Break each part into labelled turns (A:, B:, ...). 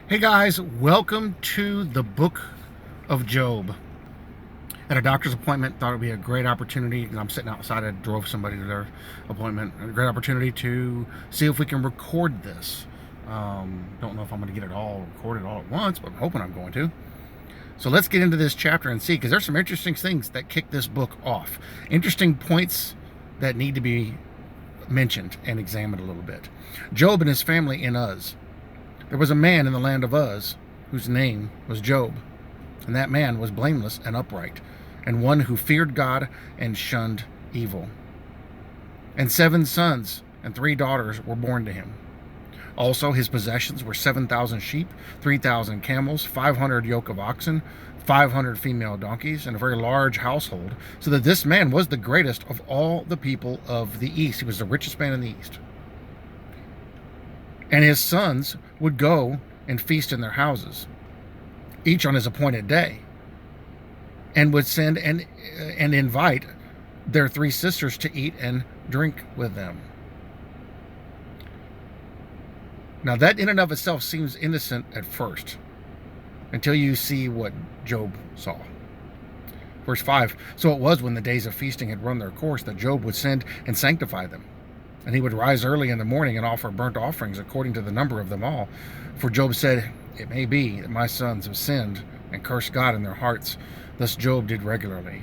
A: Hey guys, welcome to the book of Job. At a doctor's appointment, thought it would be a great opportunity. I'm sitting outside, I drove somebody to their appointment. A great opportunity to see if we can record this. Don't know if I'm going to get it all recorded all at once, but I'm hoping I'm going to. So let's get into this chapter and see, because there's some interesting things that kick this book off. Interesting points that need to be mentioned and examined a little bit. Job and his family in Uz. There was a man in the land of Uz whose name was Job, and that man was blameless and upright, and one who feared God and shunned evil. And 7 sons and 3 daughters were born to him. Also his possessions were 7,000 sheep, 3,000 camels, 500 yoke of oxen, 500 female donkeys, and a very large household, so that this man was the greatest of all the people of the East. He was the richest man in the East. And his sons would go and feast in their houses, each on his appointed day, and would send and invite their 3 sisters to eat and drink with them. Now that in and of itself seems innocent at first, until you see what Job saw. Verse 5, so it was when the days of feasting had run their course that Job would send and sanctify them. And he would rise early in the morning and offer burnt offerings according to the number of them all. For Job said, it may be that my sons have sinned and cursed God in their hearts. Thus Job did regularly.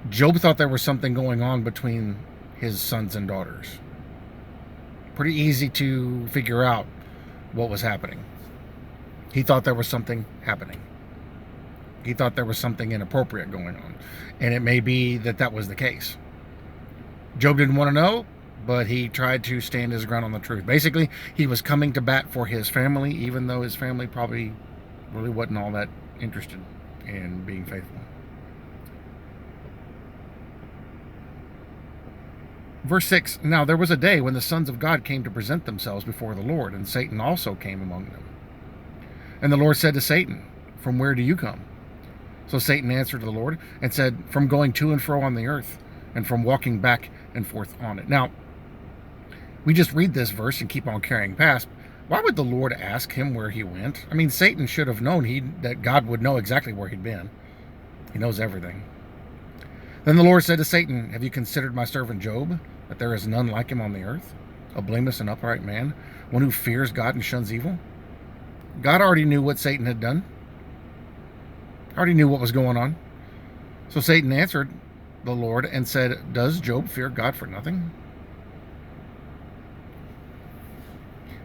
A: Job thought there was something going on between his sons and daughters. Pretty easy to figure out what was happening. He thought there was something happening. He thought there was something inappropriate going on. And it may be that that was the case. Job didn't want to know, but he tried to stand his ground on the truth. Basically, he was coming to bat for his family, even though his family probably really wasn't all that interested in being faithful. Verse 6, now there was a day when the sons of God came to present themselves before the Lord, and Satan also came among them. And the Lord said to Satan, from where do you come? So Satan answered the Lord and said, from going to and fro on the earth, and from walking back and forth on it. Now, we just read this verse and keep on carrying past. Why would the Lord ask him where he went? I mean, Satan should have known that God would know exactly where he'd been. He knows everything. Then the Lord said to Satan, have you considered my servant Job, that there is none like him on the earth, a blameless and upright man, one who fears God and shuns evil? God already knew what Satan had done. Already knew what was going on. So Satan answered the Lord and said, does Job fear God for nothing?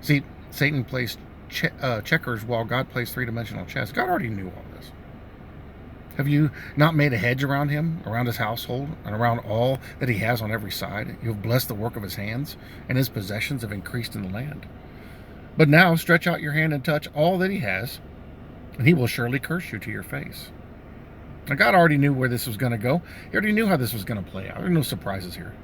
A: See, Satan placed checkers while God placed 3-dimensional chess. God already knew all this. Have you not made a hedge around him, around his household, and around all that he has on every side? You have blessed the work of his hands, and his possessions have increased in the land. But now stretch out your hand and touch all that he has, and he will surely curse you to your face. Now, God already knew where this was going to go. He already knew how this was going to play out. There are no surprises here.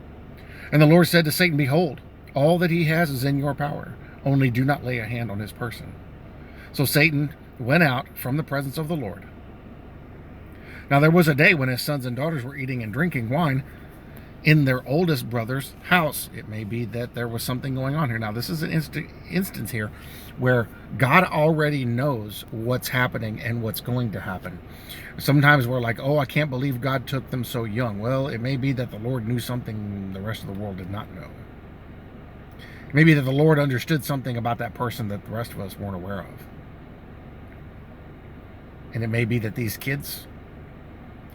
A: And the Lord said to Satan, behold, all that he has is in your power. Only do not lay a hand on his person. So Satan went out from the presence of the Lord. Now there was a day when his sons and daughters were eating and drinking wine in their oldest brother's house. It may be that there was something going on here. Now this is an instance here where God already knows what's happening and what's going to happen. Sometimes we're like, oh, I can't believe God took them so young. Well, it may be that the Lord knew something the rest of the world did not know. It may be that the Lord understood something about that person that the rest of us weren't aware of. And it may be that these kids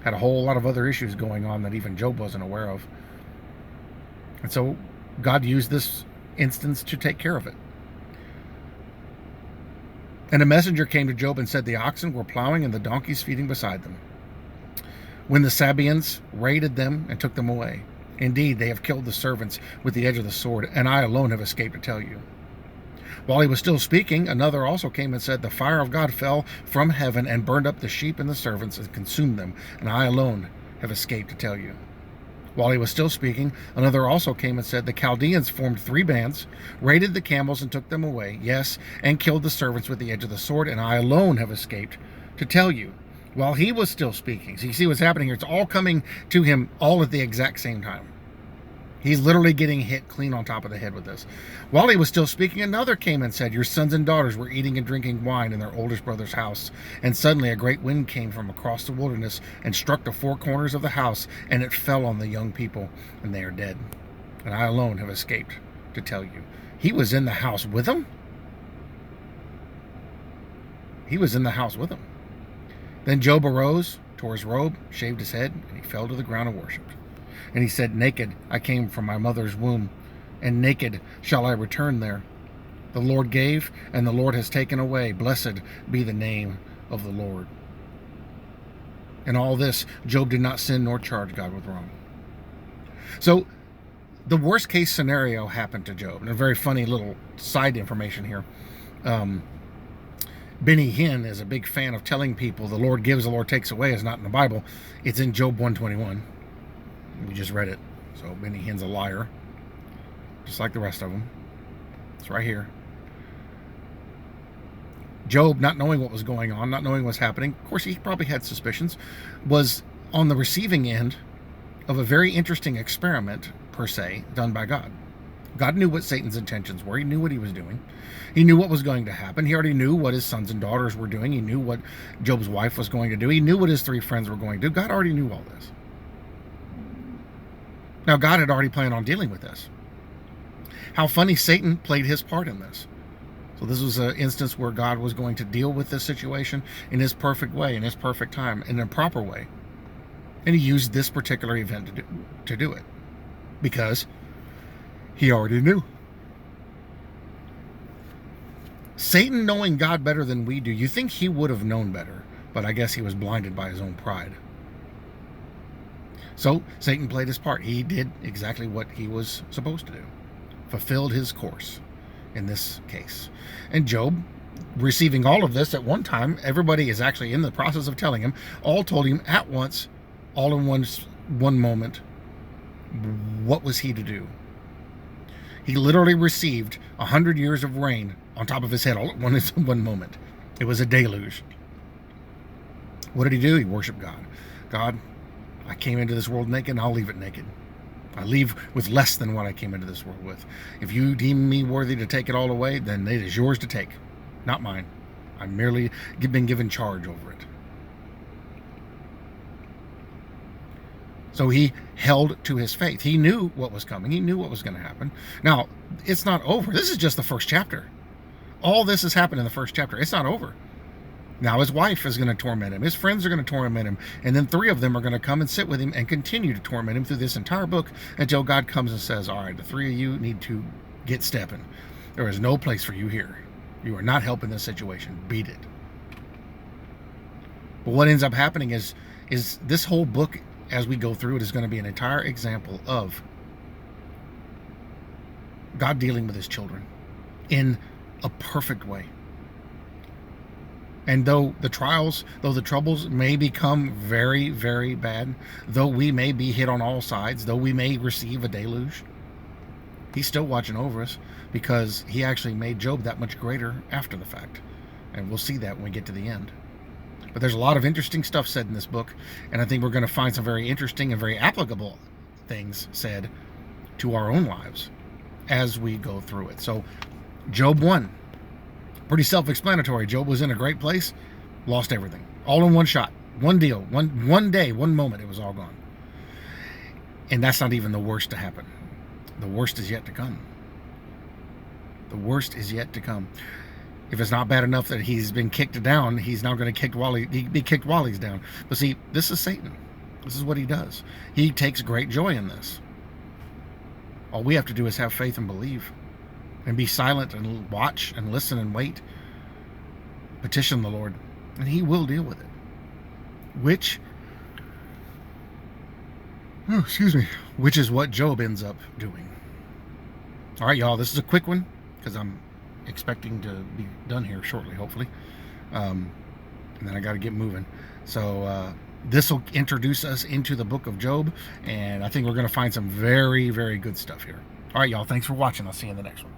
A: had a whole lot of other issues going on that even Job wasn't aware of. And so God used this instance to take care of it. And a messenger came to Job and said, the oxen were plowing and the donkeys feeding beside them, when the Sabeans raided them and took them away. Indeed, they have killed the servants with the edge of the sword, and I alone have escaped to tell you. While he was still speaking, another also came and said, the fire of God fell from heaven and burned up the sheep and the servants and consumed them, and I alone have escaped to tell you. While he was still speaking, another also came and said, the Chaldeans formed 3 bands, raided the camels and took them away, yes, and killed the servants with the edge of the sword, and I alone have escaped to tell you. While he was still speaking. So you see what's happening here. It's all coming to him all at the exact same time. He's literally getting hit clean on top of the head with this. While he was still speaking, another came and said, your sons and daughters were eating and drinking wine in their oldest brother's house. And suddenly a great wind came from across the wilderness and struck the four corners of the house, and it fell on the young people, and they are dead. And I alone have escaped to tell you. He was in the house with them? He was in the house with them. Then Job arose, tore his robe, shaved his head, and he fell to the ground and worshipped. And he said, naked I came from my mother's womb, and naked shall I return there. The Lord gave, and the Lord has taken away. Blessed be the name of the Lord. In all this, Job did not sin nor charge God with wrong. So, the worst case scenario happened to Job. And a very funny little side information here. Benny Hinn is a big fan of telling people the Lord gives, the Lord takes away is not in the Bible. It's in Job 121. We just read it. So Benny Hinn's a liar, just like the rest of them. It's right here. Job, not knowing what was going on, not knowing what's happening, of course he probably had suspicions, was on the receiving end of a very interesting experiment, per se, done by God. God knew what Satan's intentions were. He knew what he was doing. He knew what was going to happen. He already knew what his sons and daughters were doing. He knew what Job's wife was going to do. He knew what his three friends were going to do. God already knew all this. Now, God had already planned on dealing with this. How funny Satan played his part in this. So this was an instance where God was going to deal with this situation in his perfect way, in his perfect time, in a proper way. And he used this particular event to do it. Because he already knew. Satan, knowing God better than we do, you think he would have known better, but I guess he was blinded by his own pride. So Satan played his part. He did exactly what he was supposed to do. Fulfilled his course in this case. And Job, receiving all of this at one time, everybody is actually in the process of telling him, all told him at once, all in one moment, what was he to do? He literally received 100 years of rain on top of his head all at one moment. It was a deluge. What did he do? He worshiped God. God, I came into this world naked, and I'll leave it naked. I leave with less than what I came into this world with. If you deem me worthy to take it all away, then it is yours to take, not mine. I've merely been given charge over it. So he held to his faith. He knew what was coming. He knew what was going to happen. Now, it's not over. This is just the first chapter. All this has happened in the first chapter. It's not over. Now his wife is going to torment him. His friends are going to torment him. And then three of them are going to come and sit with him and continue to torment him through this entire book until God comes and says, all right, the three of you need to get stepping. There is no place for you here. You are not helping this situation. Beat it. But what ends up happening is this whole book, as we go through it, is going to be an entire example of God dealing with his children in a perfect way. And though the troubles may become very, very bad, though we may be hit on all sides, though we may receive a deluge, he's still watching over us because he actually made Job that much greater after the fact. And we'll see that when we get to the end. But there's a lot of interesting stuff said in this book, and I think we're going to find some very interesting and very applicable things said to our own lives as we go through it. So, Job 1. Pretty self-explanatory. Job was in a great place, lost everything. All in one shot. One deal. One day, one moment, it was all gone. And that's not even the worst to happen. The worst is yet to come. The worst is yet to come. If it's not bad enough that he's been kicked down, he's now going to be kicked while he's down. But see, this is Satan. This is what he does. He takes great joy in this. All we have to do is have faith and believe. And be silent and watch and listen and wait. Petition the Lord. And he will deal with it. Which is what Job ends up doing. All right, y'all, this is a quick one because I'm expecting to be done here shortly, hopefully. And then I got to get moving. So this will introduce us into the book of Job. And I think we're going to find some very, very good stuff here. All right, y'all, thanks for watching. I'll see you in the next one.